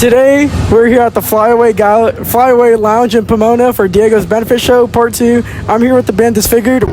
Today, we're here at the Flyaway Lounge in Pomona for Diego's Benefit Show, Part 2. I'm here with the band Disfigured.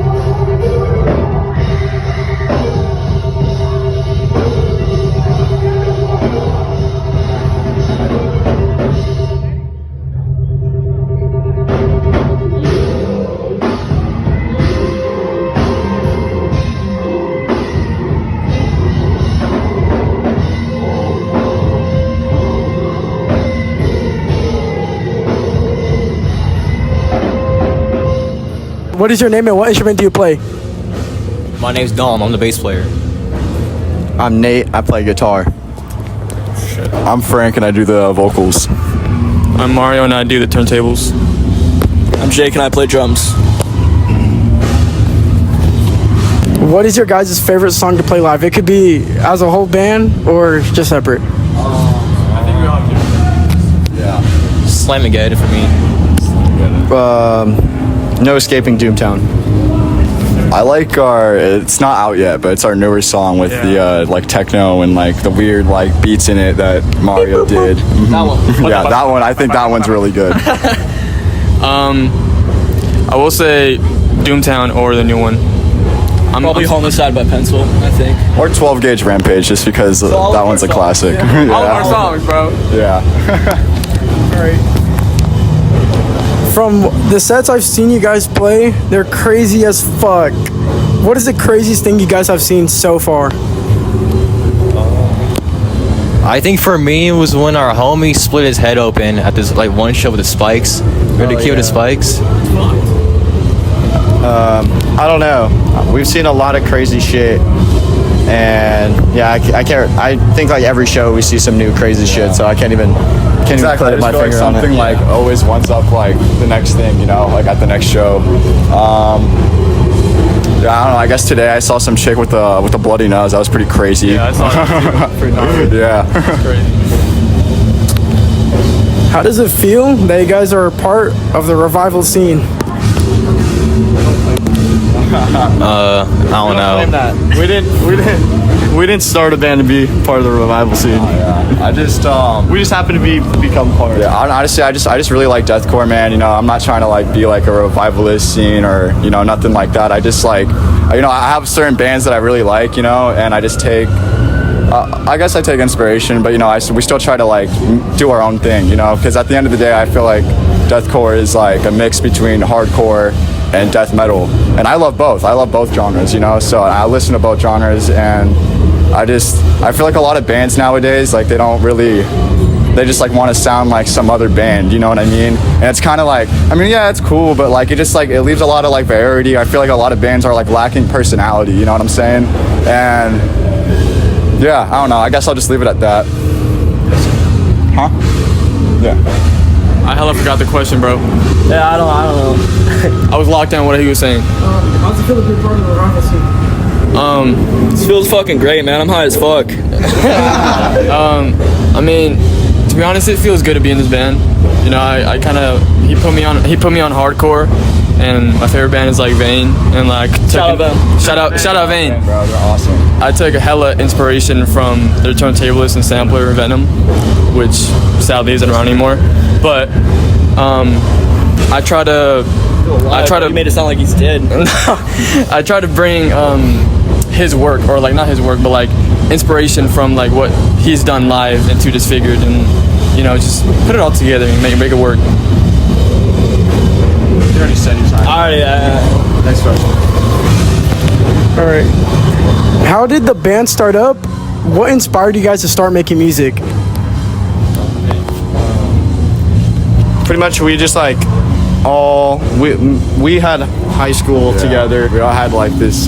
What is your name and what instrument do you play? My name's Dom. I'm the bass player. I'm Nate. I play guitar. Shit. I'm Frank and I do the vocals. I'm Mario and I do the turntables. I'm Jake and I play drums. What is your guys' favorite song to play live? It could be as a whole band or just separate. I think we all have Yeah. Slamageddon for me. No Escaping Doomtown. I like it's not out yet, but it's our newer song with the like techno and like the weird like beats in it that Mario did. That one. Yeah, that one. I think that one's really good. I will say Doomtown or the new one. Probably Homicide by Pencil, I think. Or 12 Gauge Rampage, just because that one's a classic. Yeah. All of our songs, bro. Yeah. All right. From the sets I've seen you guys play, they're crazy as fuck. What is the craziest thing you guys have seen so far? I think for me it was when our homie split his head open at this like one show with the spikes. We had to keep the spikes. I don't know. We've seen a lot of crazy shit, and yeah, I can't. I think like every show we see some new crazy shit, so I can't even Exactly. put my finger on something it. like always ones up like the next thing, you know, like at the next show. Yeah, I don't know. I guess today I saw some chick with a bloody nose. That was pretty crazy. Yeah, I saw that. Pretty gnarly. Yeah. That's crazy. How does it feel that you guys are a part of the revival scene? I don't know. We didn't start a band to be part of the revival scene. Yeah. I just We just happened to become part. Yeah, honestly, I just really like deathcore, man. You know, I'm not trying to like be like a revivalist scene or you know nothing like that. I just like, you know, I have certain bands that I really like, you know, and I just take. I guess I take inspiration, but you know, we still try to like do our own thing, you know, because at the end of the day, I feel like deathcore is like a mix between hardcore and death metal, and I love both. I love both genres, you know. So I listen to both genres, and I feel like a lot of bands nowadays, like they just like want to sound like some other band, you know what I mean? And it's kind of like, I mean, yeah, it's cool, but like it just like it leaves a lot of like variety. I feel like a lot of bands are like lacking personality, you know what I'm saying? And yeah, I don't know. I guess I'll just leave it at that. Huh? Yeah. I hella forgot the question, bro. Yeah, I don't know. I was locked in what he was saying. How's it feel to be part of the revival scene? This feels fucking great, man. I'm high as fuck. I mean, to be honest, it feels good to be in this band. You know, he put me on hardcore, and my favorite band is like Vane, and like shout out Vane. Bro, they're awesome. I took a hella inspiration from their turntablist and sampler Venom, which sadly isn't around anymore. But I try to. You made it sound like he's dead. I try to bring his work, or like not his work, but like inspiration from like what he's done live into Disfigured, and you know, just put it all together and make it work. You already said your time. Next question. All right. How did the band start up? What inspired you guys to start making music? Pretty much, we just like we had high school together. We all had like this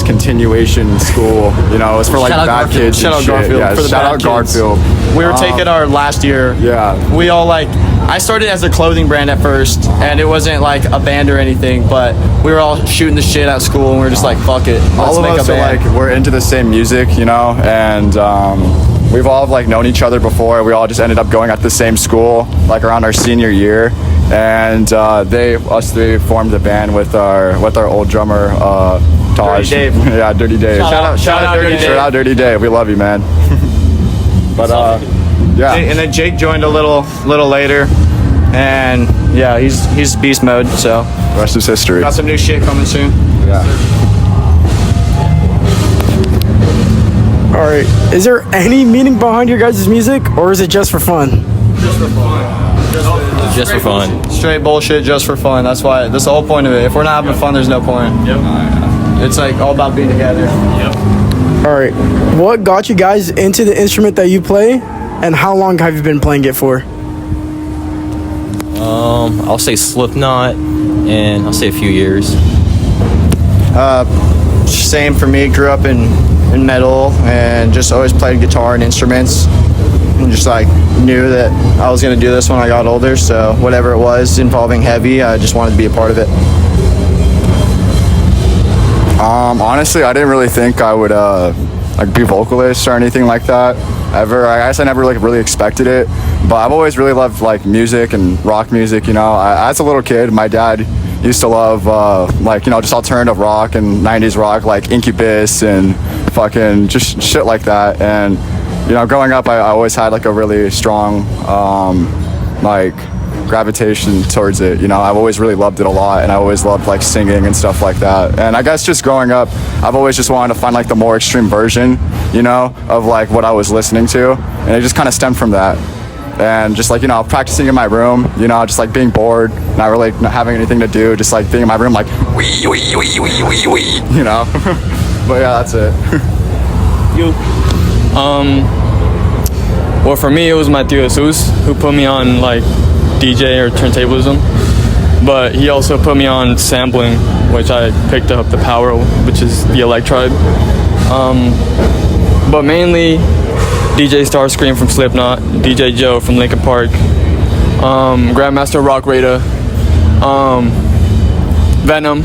continuation school. You know, it was for like bad kids. Shout and out shit. Garfield Yeah, for the shout bad out kids. Garfield. We were taking our last year. Yeah. We all like. I started as a clothing brand at first, and it wasn't like a band or anything, but we were all shooting the shit at school, and we were just like, fuck it, let's All of make us a are band. like we're into the same music, you know, and we've all like known each other before. We all just ended up going at the same school, like around our senior year, and us three formed a band with our old drummer Taj. Dirty Dave. Yeah, Dirty Dave. Shout out Dirty Dave. Shout out Dirty Dave. We love you, man. But Yeah. And then Jake joined a little later, and yeah, he's beast mode. So The rest is history. got some new shit coming soon. Yeah. All right. Is there any meaning behind your guys' music, or is it just for fun? Just for fun. Straight bullshit, just for fun. That's the whole point of it. If we're not having fun, there's no point. It's like all about being together. All right. What got you guys into the instrument that you play, and how long have you been playing it for? I'll say Slipknot, and I'll say a few years. Same for me. Grew up in metal and just always played guitar and instruments, and just like knew that I was gonna do this when I got older. So whatever it was involving heavy, I just wanted to be a part of it. Honestly, I didn't really think I would like be vocalist or anything like that ever. I guess I never like really expected it, but I've always really loved like music and rock music. You know, as a little kid, my dad used to love like, you know, just alternative rock and 90s rock, like Incubus and fucking just shit like that. And you know, growing up, I always had like a really strong like gravitation towards it. You know, I've always really loved it a lot, and I always loved like singing and stuff like that. And I guess just growing up, I've always just wanted to find like the more extreme version, you know, of like what I was listening to, and it just kind of stemmed from that. And just like, you know, practicing in my room, you know, just like being bored, not really not having anything to do, just like being in my room like wee wee wee wee wee wee, you know. But yeah, that's it. You. Well, for me, it was my tío Jesus who put me on like DJ or turntablism, but he also put me on sampling, which I picked up the power, which is the electribe. But mainly DJ Starscream from Slipknot, DJ Joe from Linkin Park, Grandmaster Rock Raider, Venom,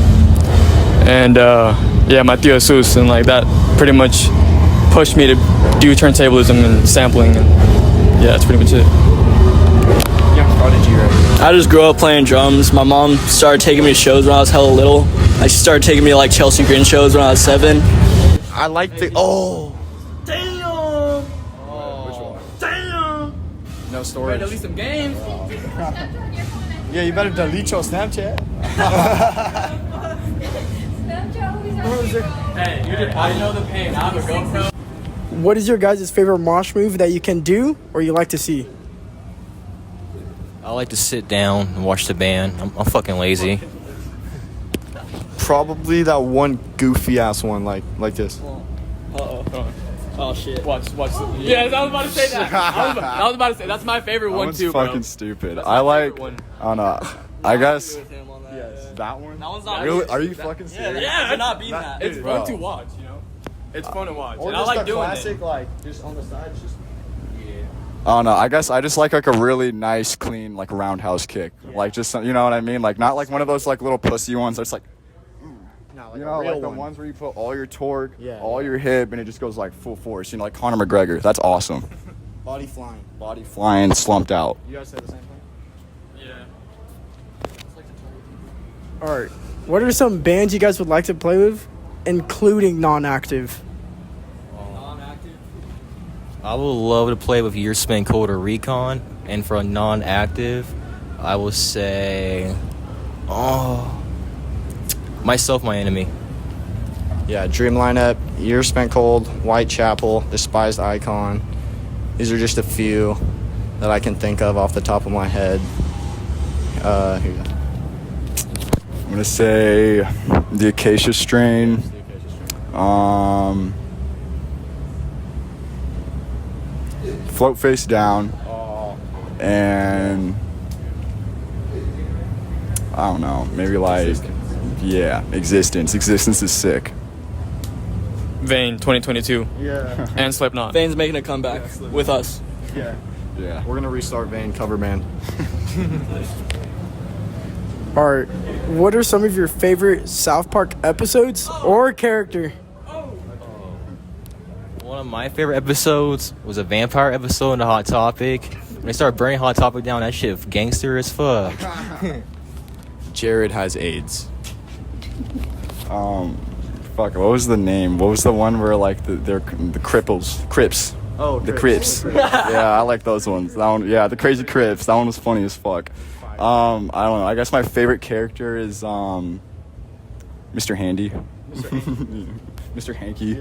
and yeah, my tío Jesus, and like that pretty much pushed me to do turntablism and sampling, and yeah, that's pretty much it. I just grew up playing drums. My mom started taking me to shows when I was hella little. Like, she started taking me to like Chelsea Grin shows when I was 7. I like the Damn! Which one? Damn! No storage. Delete some games. Yeah, you better delete your Snapchat. Hey, I know the pain. I have a GoPro. What is your guys' favorite mosh move that you can do or you like to see? I like to sit down and watch the band. I'm fucking lazy. Probably that one goofy ass one, like this. Oh shit. Watch. Yeah, I was about to say that. I was about to say that's my favorite That one one's too, bro. fucking stupid. That's I my like, favorite one. I don't know. I guess That that one. one's not Really? weird. Are you fucking serious? Yeah, they're not beating that. It's Bro. fun to watch, you know. It's fun to watch, Or and I just like the doing classic, it. like just on the side, just. I don't know. I guess I just like a really nice, clean, like roundhouse kick. Like just, you know what I mean? Like not like one of those like little pussy ones that's like, No, like you a know, real like the one. ones where you put all your torque, Yeah, all yeah. your hip, and it just goes like full force. You know, like Conor McGregor. That's awesome. Body flying. Body flying, slumped out. You guys say the same thing? Yeah. All right. What are some bands you guys would like to play with, including non-active? I would love to play with Year Spent Cold or Recon, and for a non-active, I will say, Myself, My Enemy. Yeah, Dream Lineup, Years Spent Cold, Whitechapel, Despised Icon. These are just a few that I can think of off the top of my head. Here you go. I'm gonna say the Acacia Strain. Float Face Down. And I don't know, maybe like Existence. Existence is sick. Vane 2022 Yeah. and Slipknot. Vane's making a comeback with us. Yeah. Yeah. We're gonna restart Vane cover band. All right. What are some of your favorite South Park episodes or character? One of my favorite episodes was a vampire episode in the Hot Topic. When they started burning Hot Topic down, that shit gangster as fuck. Jared has AIDS. Fuck, what was the name? What was the one where like they're the Crips? Oh, The Crips. Yeah, I like those ones. That one, yeah, the Crazy Crips. That one was funny as fuck. I don't know. I guess my favorite character is Mr. Handy. Mr. Hanky.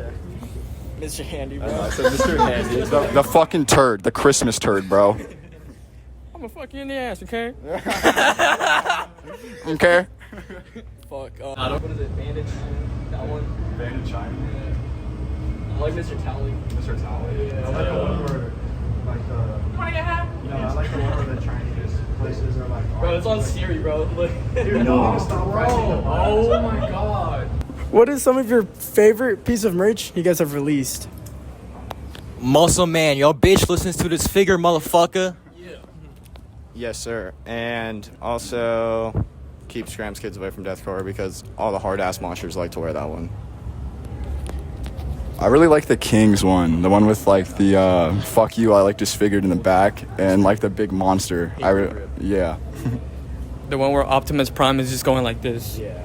Mr. Handy, bro. I said Mr. Handy. The fucking turd. The Christmas turd, bro. I'm gonna fuck you in the ass, okay? Okay. Fuck. What is it? Bandage? That one? Bandit China. I like Mr. Towley. Mr. Towley. Yeah. I like the one where, like, I like the one where the Chinese places are like. Bro, it's on Siri, bro. Look. Dude, no, stop pressing the button. Oh my god. What is some of your favorite piece of merch you guys have released? Muscle Man, your bitch listens to Disfigured, motherfucker. Yes, sir. And also keep Scrams kids away from deathcore because all the hard-ass monsters like to wear that one. I really like the Kings one. The one with, like, the fuck you, I like Disfigured in the back. And, like, the big monster. Yeah. The one where Optimus Prime is just going like this. Yeah.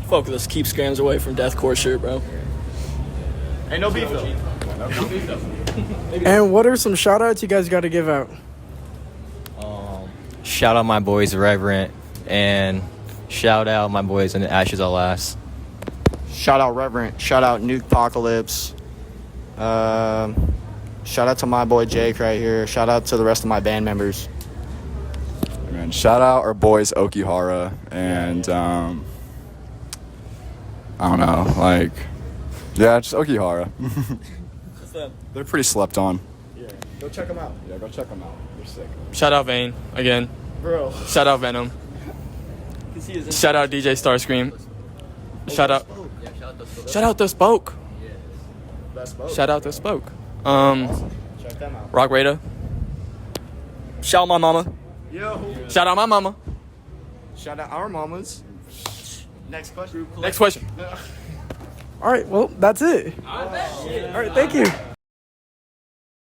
Fuck with us. Keep Scrams away from deathcore shirt, bro. Ain't no beef though. And what are some shout outs you guys got to give out? Shout out my boys Reverend, and shout out my boys in the Ashes Are Last. Shout out Reverend. Shout out Nuke Apocalypse. Shout out to my boy Jake right here. Shout out to the rest of my band members. Man, shout out our boys Okihara and I don't know, like, yeah, just Okihara. They're pretty slept on. Yeah, go check them out. Yeah, go check them out. They're sick. Shout out Vane again. Bro. Shout out Venom. Shout out DJ Starscream. Shout out The Spoke. Shout out The Spoke. Check them out. Rock Raider. Shout out my mama. Yo. Shout out my mama. Shout out our mamas. Next question. Next question. All right, well, that's it. All right, thank you.